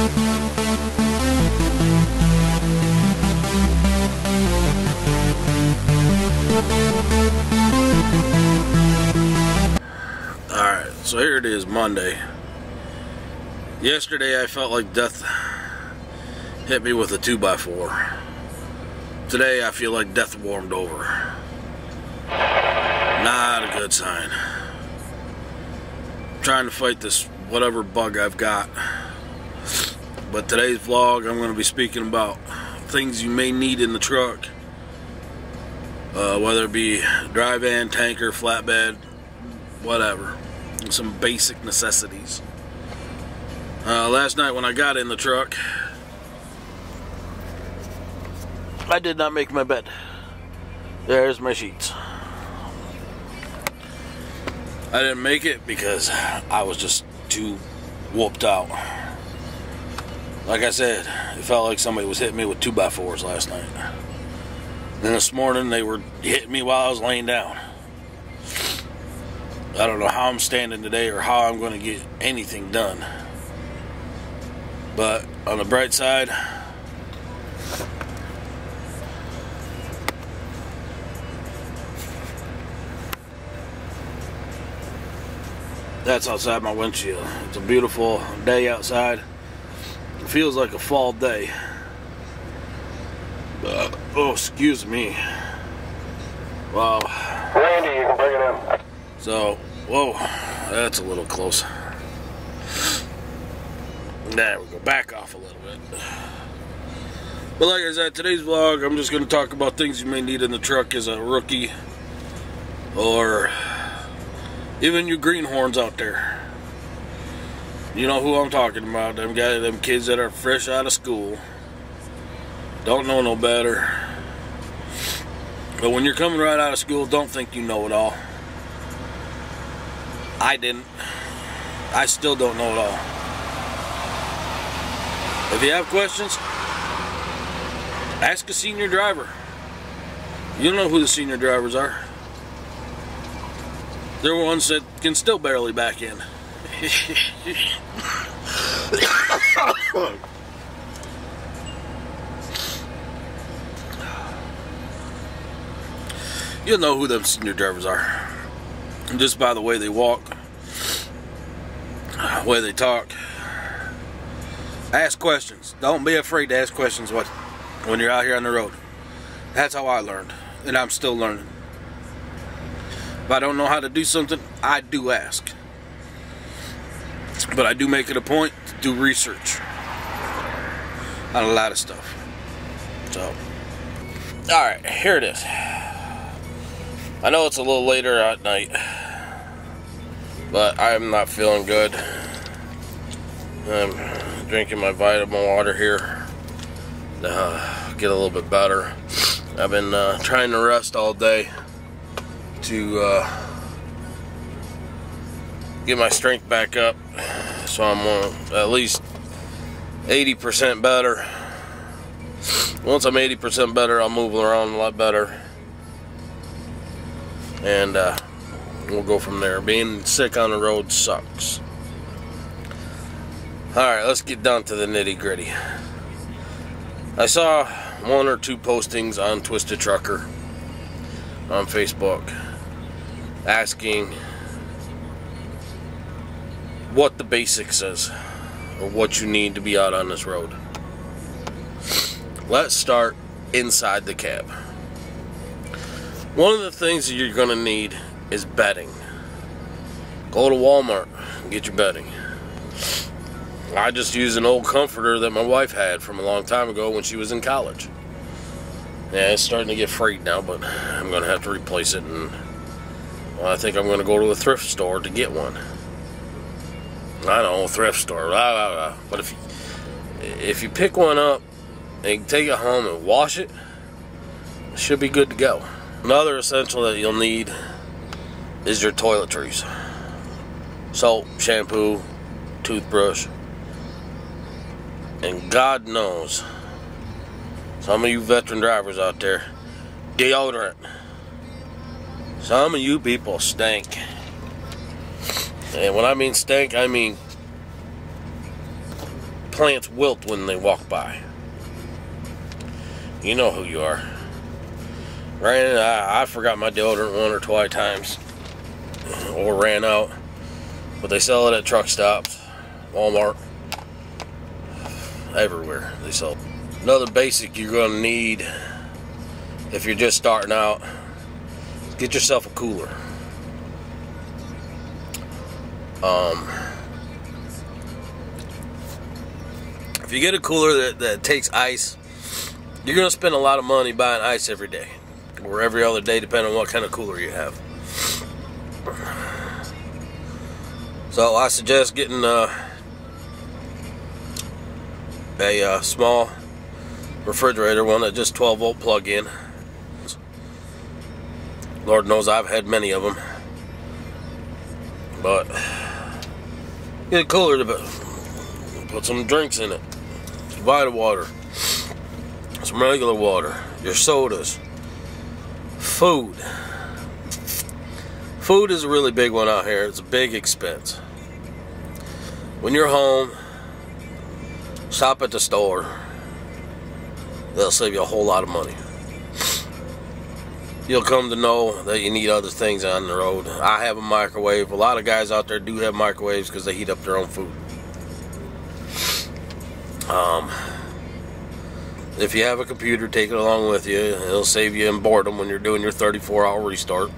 Alright, so here it is, Monday. Yesterday I felt like death hit me with a 2x4. Today I feel like death warmed over. Not a good sign. I'm trying to fight this whatever bug I've got. But today's vlog I'm going to be speaking about things you may need in the truck. Whether it be dry van, tanker, flatbed, whatever. Some basic necessities. Last night when I got in the truck, I did not make my bed. There's my sheets. I didn't make it because I was just too whooped out. Like I said, it felt like somebody was hitting me with 2x4s last night. And this morning they were hitting me while I was laying down. I don't know how I'm standing today or how I'm going to get anything done. But on the bright side, that's outside my windshield. It's a beautiful day outside. It feels like a fall day. Oh, excuse me. Wow. Randy, you can bring it in. So, whoa, that's a little close. There we go, back off a little bit. But like I said, today's vlog, I'm just going to talk about things you may need in the truck as a rookie. Or even you greenhorns out there. You know who I'm talking about. Them guys, them kids that are fresh out of school. Don't know no better. But when you're coming right out of school, don't think you know it all. I didn't. I still don't know it all. If you have questions, ask a senior driver. You don't know who the senior drivers are. They're ones that can still barely back in. You'll know who them senior drivers are. Just by the way they walk, the way they talk. Ask questions. Don't be afraid to ask questions when you're out here on the road. That's how I learned, and I'm still learning. If I don't know how to do something, I do ask. But I do make it a point to do research on a lot of stuff. So, alright, here it is. I know it's a little later at night, but I'm not feeling good. I'm drinking my vitamin water here to get a little bit better. I've been trying to rest all day to get my strength back up, so I'm at least 80% better. Once I'm 80% better, I'll move around a lot better. And we'll go from there. Being sick on the road sucks. Alright, let's get down to the nitty gritty. I saw one or two postings on Twisted Trucker on Facebook asking what the basics is, or what you need to be out on this road. Let's start inside the cab. One of the things that you're going to need is bedding. Go to Walmart and get your bedding. I just use an old comforter that my wife had from a long time ago when she was in college. Yeah, it's starting to get frayed now, but I'm going to have to replace it. And well, I think I'm going to go to a thrift store to get one. I know, thrift store. But if you pick one up and take it home and wash it, it should be good to go. Another essential that you'll need is your toiletries. Soap, shampoo, toothbrush, and God knows, some of you veteran drivers out there, deodorant. Some of you people stink. And when I mean stink, I mean plants wilt when they walk by. You know who you are. I forgot my deodorant 1 or 2 times, or ran out, but they sell it at truck stops, Walmart, everywhere they sell it. Another basic you're going to need if you're just starting out, get yourself a cooler. If you get a cooler that takes ice, you're going to spend a lot of money buying ice every day, or every other day, depending on what kind of cooler you have. So I suggest getting a small refrigerator, one that just 12-volt plug-in. Lord knows I've had many of them, but get a cooler to put some drinks in it, some Vita water, some regular water, your sodas, food. Food is a really big one out here. It's a big expense. When you're home, shop at the store. They'll save you a whole lot of money. You'll come to know that you need other things on the road. I have a microwave. A lot of guys out there do have microwaves because they heat up their own food. If you have a computer, take it along with you. It'll save you in boredom when you're doing your 34-hour restart.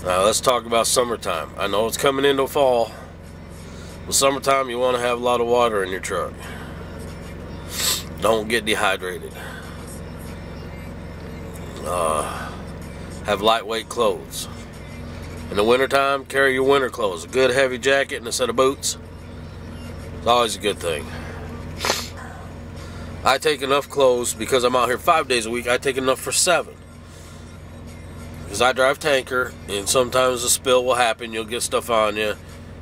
Now let's talk about summertime. I know it's coming into fall. But summertime, you want to have a lot of water in your truck. Don't get dehydrated. Have lightweight clothes. In the wintertime, carry your winter clothes. A good heavy jacket and a set of boots. It's always a good thing. I take enough clothes because I'm out here 5 days a week. I take enough for 7. Because I drive tanker, and sometimes a spill will happen. You'll get stuff on you,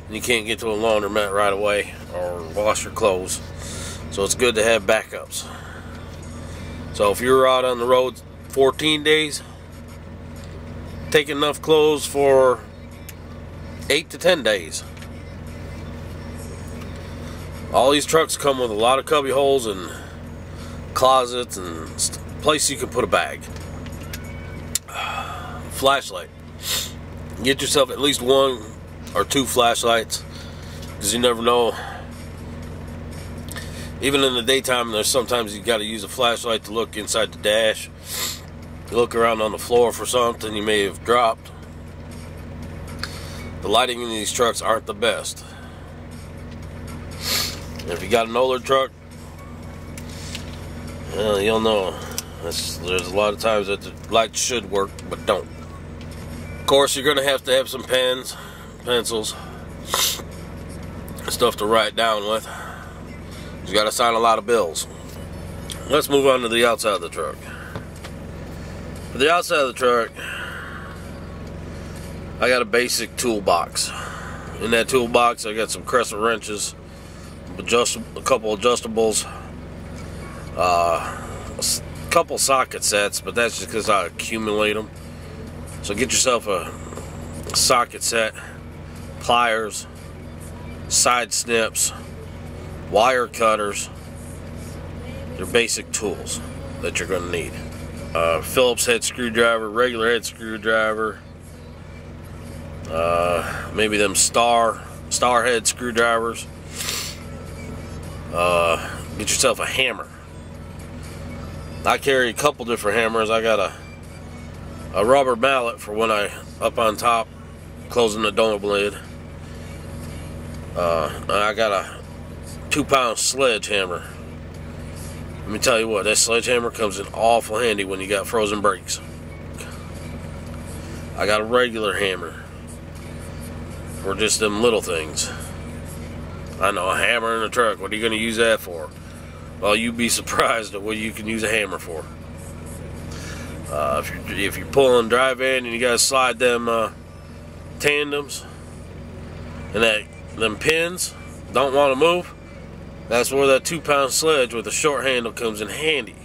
and you can't get to a laundromat right away or wash your clothes. So it's good to have backups. So if you're out on the road 14 days, take enough clothes for 8 to 10 days. All these trucks come with a lot of cubby holes and closets and place you can put a bag. Flashlight. Get yourself at least 1 or 2 flashlights, because you never know. Even in the daytime, there's sometimes you got to use a flashlight to look inside the dash. You look around on the floor for something you may have dropped. The lighting in these trucks aren't the best. And if you got an older truck, well, you'll know. There's a lot of times that the lights should work, but don't. Of course, you're going to have some pens, pencils, stuff to write down with. You got to sign a lot of bills. Let's move on to the outside of the truck. For the outside of the truck, I got a basic toolbox. In that toolbox, I got some crescent wrenches, a couple adjustables, a couple socket sets, but that's just because I accumulate them. So get yourself a socket set, pliers, side snips, wire cutters. They're basic tools that you're going to need. Phillips head screwdriver, regular head screwdriver, maybe them star head screwdrivers. Get yourself a hammer. I carry a couple different hammers. I got a rubber mallet for when I up on top closing the donut lid. I got a 2-pound sledgehammer. Let me tell you what, that sledgehammer comes in awful handy when you got frozen brakes. I got a regular hammer for just them little things. I know, a hammer in a truck, what are you going to use that for? Well, you'd be surprised at what you can use a hammer for. If you're pulling drive in and you got to slide them tandems and them pins don't want to move, that's where that 2-pound sledge with a short handle comes in handy.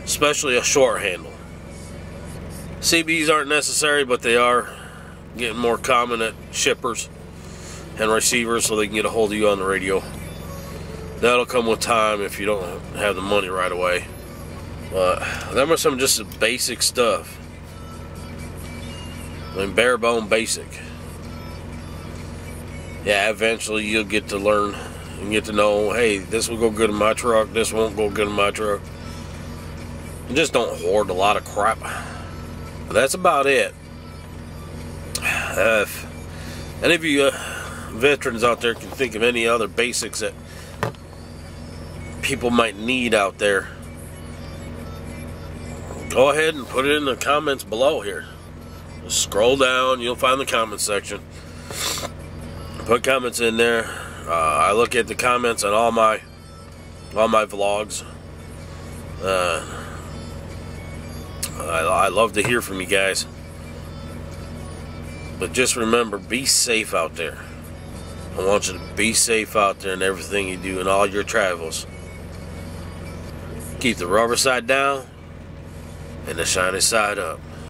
Especially a short handle. CBs aren't necessary, but they are getting more common at shippers. and receivers so they can get a hold of you on the radio. That'll come with time if you don't have the money right away. But that was some just basic stuff. I mean, bare bone basic. Yeah, eventually you'll get to learn and get to know, hey, this will go good in my truck, this won't go good in my truck. And just don't hoard a lot of crap. But that's about it. If any of you veterans out there can think of any other basics that people might need out there, go ahead and put it in the comments below here. Just scroll down, you'll find the comment section. Put comments in there. I look at the comments on all my vlogs. I love to hear from you guys. But just remember, be safe out there. I want you to be safe out there in everything you do in all your travels. Keep the rubber side down and the shiny side up.